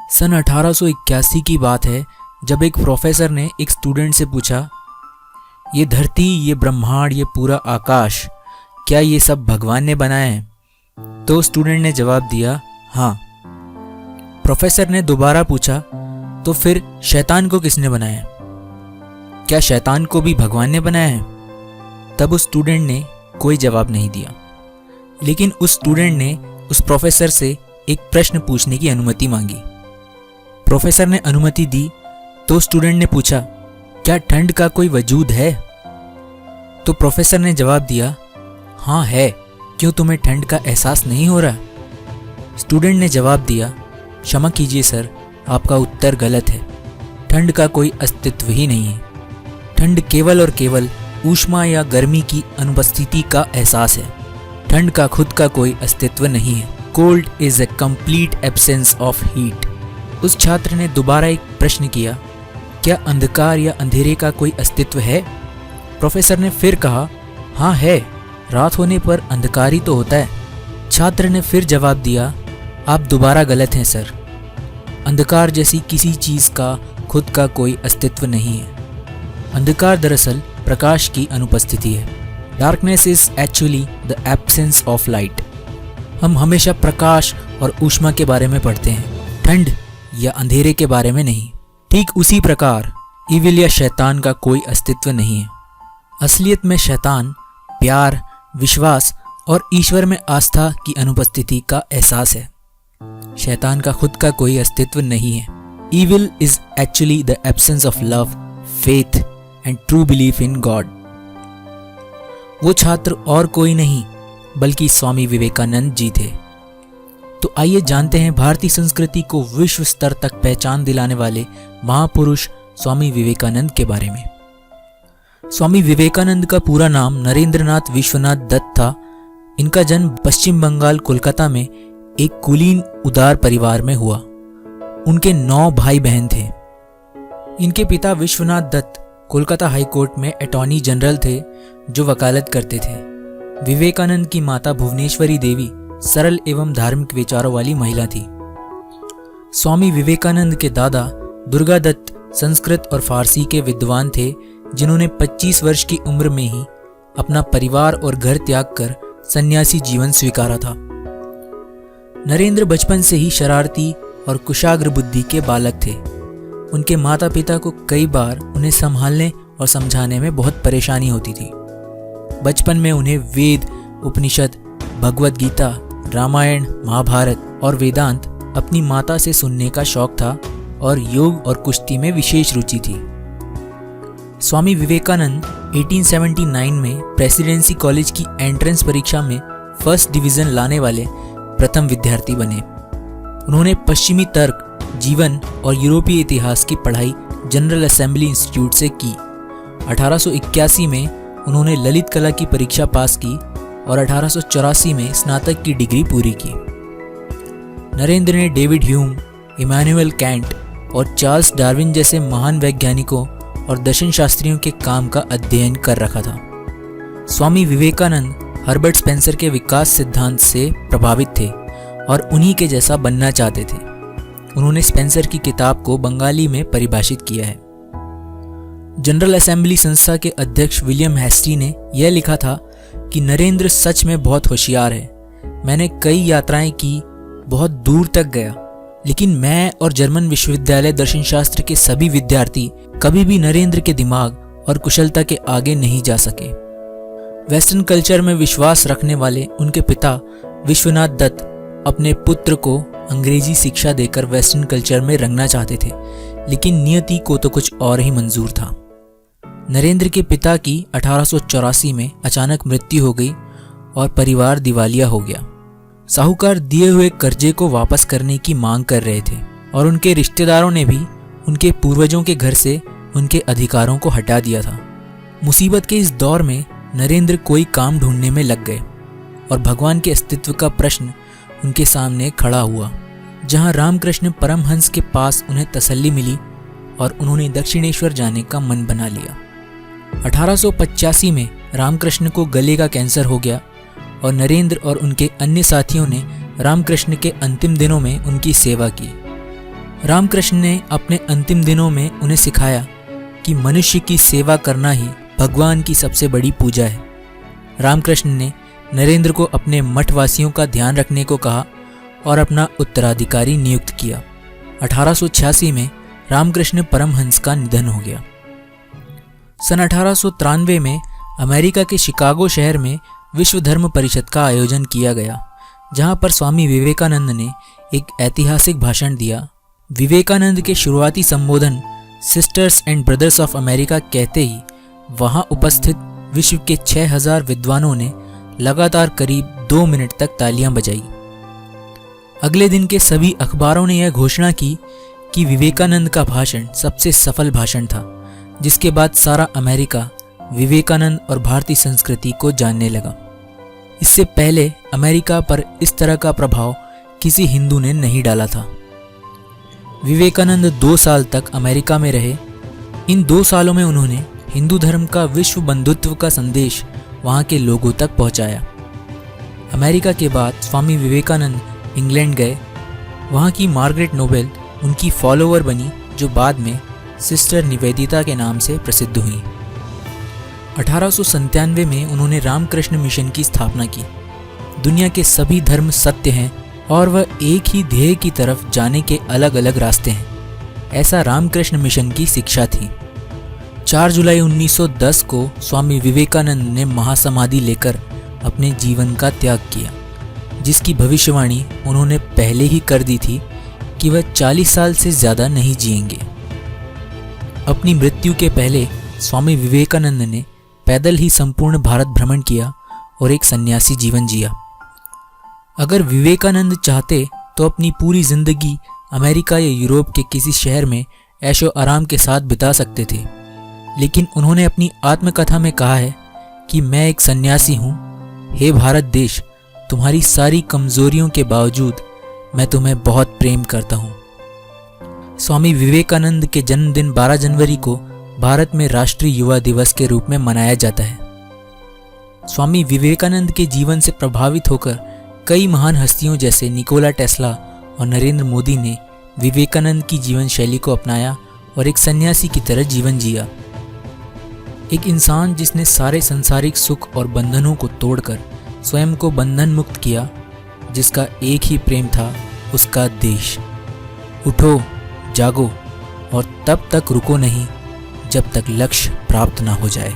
सन 1881 की बात है जब एक प्रोफेसर ने एक स्टूडेंट से पूछा, ये धरती, ये ब्रह्मांड, ये पूरा आकाश, क्या ये सब भगवान ने बनाया है? तो स्टूडेंट ने जवाब दिया, हाँ। प्रोफेसर ने दोबारा पूछा, तो फिर शैतान को किसने बनाया? क्या शैतान को भी भगवान ने बनाया है? तब उस स्टूडेंट ने कोई जवाब नहीं दिया, लेकिन उस स्टूडेंट ने उस प्रोफेसर से एक प्रश्न पूछने की अनुमति मांगी। प्रोफेसर ने अनुमति दी तो स्टूडेंट ने पूछा, क्या ठंड का कोई वजूद है? तो प्रोफेसर ने जवाब दिया, हाँ है। क्यों, तुम्हें ठंड का एहसास नहीं हो रहा? स्टूडेंट ने जवाब दिया, क्षमा कीजिए सर, आपका उत्तर गलत है। ठंड का कोई अस्तित्व ही नहीं है। ठंड केवल और केवल ऊष्मा या गर्मी की अनुपस्थिति का एहसास है। ठंड का खुद का कोई अस्तित्व नहीं है। Cold is a complete absence of heat. उस छात्र ने दोबारा एक प्रश्न किया, क्या अंधकार या अंधेरे का कोई अस्तित्व है? प्रोफेसर ने फिर कहा, हाँ है, रात होने पर अंधकार ही तो होता है। छात्र ने फिर जवाब दिया, आप दोबारा गलत हैं सर। अंधकार जैसी किसी चीज़ का खुद का कोई अस्तित्व नहीं है। अंधकार दरअसल प्रकाश की अनुपस्थिति है। Darkness is actually the absence of light. हम हमेशा प्रकाश और ऊष्मा के बारे में पढ़ते हैं, ठंड या अंधेरे के बारे में नहीं। ठीक उसी प्रकार ईविल या शैतान का कोई अस्तित्व नहीं है। असलियत में शैतान प्यार, विश्वास और ईश्वर में आस्था की अनुपस्थिति का एहसास है। शैतान का खुद का कोई अस्तित्व नहीं है। Evil is actually the absence of love, faith and true belief in God. वो छात्र और कोई नहीं बल्कि स्वामी विवेकानंद जी थे। तो आइए जानते हैं भारतीय संस्कृति को विश्व स्तर तक पहचान दिलाने वाले महापुरुष स्वामी विवेकानंद के बारे में। स्वामी विवेकानंद का पूरा नाम नरेंद्रनाथ विश्वनाथ दत्त था। इनका जन्म पश्चिम बंगाल कोलकाता में एक कुलीन उदार परिवार में हुआ। उनके 9 भाई बहन थे। इनके पिता विश्वनाथ दत्त कोलकाता हाईकोर्ट में अटॉर्नी जनरल थे जो वकालत करते थे। विवेकानंद की माता भुवनेश्वरी देवी सरल एवं धार्मिक विचारों वाली महिला थी। स्वामी विवेकानंद के दादा दुर्गा दत्त संस्कृत और फारसी के विद्वान थे, जिन्होंने 25 वर्ष की उम्र में ही अपना परिवार और घर त्याग कर सन्यासी जीवन स्वीकारा था। नरेंद्र बचपन से ही शरारती और कुशाग्र बुद्धि के बालक थे। उनके माता पिता को कई बार उन्हें संभालने और समझाने में बहुत परेशानी होती थी। बचपन में उन्हें वेद, उपनिषद, भगवद गीता, रामायण, महाभारत और वेदांत अपनी माता से सुनने का शौक था और योग और कुश्ती में विशेष रुचि थी। स्वामी विवेकानंद 1879 में प्रेसिडेंसी कॉलेज की एंट्रेंस परीक्षा में फर्स्ट डिवीजन लाने वाले प्रथम विद्यार्थी बने। उन्होंने पश्चिमी तर्क, जीवन और यूरोपीय इतिहास की पढ़ाई जनरल असेंबली इंस्टीट्यूट से की। 1881 में उन्होंने ललित कला की परीक्षा पास की और 1884 में स्नातक की डिग्री पूरी की। नरेंद्र ने डेविड ह्यूम, इमैनुअल कैंट और चार्ल्स डार्विन जैसे महान वैज्ञानिकों और दर्शन शास्त्रियों के काम का अध्ययन कर रखा था। स्वामी विवेकानंद हर्बर्ट स्पेंसर के विकास सिद्धांत से प्रभावित थे और उन्हीं के जैसा बनना चाहते थे। उन्होंने स्पेंसर की किताब को बंगाली में परिभाषित किया है। जनरल असेंबली संस्था के अध्यक्ष विलियम हेस्टी ने यह लिखा था कि नरेंद्र सच में बहुत होशियार है। मैंने कई यात्राएं की, बहुत दूर तक गया, लेकिन मैं और जर्मन विश्वविद्यालय दर्शन शास्त्र के सभी विद्यार्थी कभी भी नरेंद्र के दिमाग और कुशलता के आगे नहीं जा सके। वेस्टर्न कल्चर में विश्वास रखने वाले उनके पिता विश्वनाथ दत्त अपने पुत्र को अंग्रेजी शिक्षा देकर वेस्टर्न कल्चर में रंगना चाहते थे, लेकिन नियति को तो कुछ और ही मंजूर था। नरेंद्र के पिता की 1884 में अचानक मृत्यु हो गई और परिवार दिवालिया हो गया। साहूकार दिए हुए कर्जे को वापस करने की मांग कर रहे थे और उनके रिश्तेदारों ने भी उनके पूर्वजों के घर से उनके अधिकारों को हटा दिया था। मुसीबत के इस दौर में नरेंद्र कोई काम ढूंढने में लग गए और भगवान के अस्तित्व का प्रश्न उनके सामने खड़ा हुआ। जहां रामकृष्ण परमहंस के पास उन्हें तसल्ली मिली और उन्होंने दक्षिणेश्वर जाने का मन बना लिया। 1885 में रामकृष्ण को गले का कैंसर हो गया और नरेंद्र और उनके अन्य साथियों ने रामकृष्ण के अंतिम दिनों में उनकी सेवा की। रामकृष्ण ने अपने अंतिम दिनों में उन्हें सिखाया कि मनुष्य की सेवा करना ही भगवान की सबसे बड़ी पूजा है। रामकृष्ण ने नरेंद्र को अपने मठवासियों का ध्यान रखने को कहा और अपना उत्तराधिकारी नियुक्त किया। 1886 में रामकृष्ण परमहंस का निधन हो गया। सन 1893 में अमेरिका के शिकागो शहर में विश्व धर्म परिषद का आयोजन किया गया, जहां पर स्वामी विवेकानंद ने एक ऐतिहासिक भाषण दिया। विवेकानंद के शुरुआती संबोधन sisters and brothers of America कहते ही वहां उपस्थित विश्व के 6000 विद्वानों ने लगातार करीब 2 मिनट तक तालियां बजाई। अगले दिन के सभी अखबारों ने यह घोषणा की कि विवेकानंद का भाषण सबसे सफल भाषण था, जिसके बाद सारा अमेरिका विवेकानंद और भारतीय संस्कृति को जानने लगा। इससे पहले अमेरिका पर इस तरह का प्रभाव किसी हिंदू ने नहीं डाला था। विवेकानंद 2 साल तक अमेरिका में रहे। इन 2 सालों में उन्होंने हिंदू धर्म का विश्व बंधुत्व का संदेश वहाँ के लोगों तक पहुँचाया। अमेरिका के बाद स्वामी विवेकानंद इंग्लैंड गए। वहाँ की मार्गरेट नोबेल उनकी फॉलोअर बनी, जो बाद में सिस्टर निवेदिता के नाम से प्रसिद्ध हुई। 1897 में उन्होंने रामकृष्ण मिशन की स्थापना की। दुनिया के सभी धर्म सत्य हैं और वह एक ही ध्येय की तरफ जाने के अलग अलग रास्ते हैं, ऐसा रामकृष्ण मिशन की शिक्षा थी। 4 जुलाई 1910 को स्वामी विवेकानंद ने महासमाधि लेकर अपने जीवन का त्याग किया, जिसकी भविष्यवाणी उन्होंने पहले ही कर दी थी कि वह 40 साल से ज़्यादा नहीं जिएंगे। अपनी मृत्यु के पहले स्वामी विवेकानंद ने पैदल ही संपूर्ण भारत भ्रमण किया और एक सन्यासी जीवन जिया। अगर विवेकानंद चाहते तो अपनी पूरी जिंदगी अमेरिका या यूरोप के किसी शहर में ऐशो आराम के साथ बिता सकते थे, लेकिन उन्होंने अपनी आत्मकथा में कहा है कि मैं एक सन्यासी हूँ। हे भारत देश, तुम्हारी सारी कमजोरियों के बावजूद मैं तुम्हें बहुत प्रेम करता हूँ। स्वामी विवेकानंद के जन्मदिन 12 जनवरी को भारत में राष्ट्रीय युवा दिवस के रूप में मनाया जाता है। स्वामी विवेकानंद के जीवन से प्रभावित होकर कई महान हस्तियों जैसे निकोला टेस्ला और नरेंद्र मोदी ने विवेकानंद की जीवन शैली को अपनाया और एक सन्यासी की तरह जीवन जिया। एक इंसान जिसने सारे सांसारिक सुख और बंधनों को तोड़कर स्वयं को बंधन मुक्त किया, जिसका एक ही प्रेम था, उसका देश। उठो, जागो और तब तक रुको नहीं जब तक लक्ष्य प्राप्त ना हो जाए।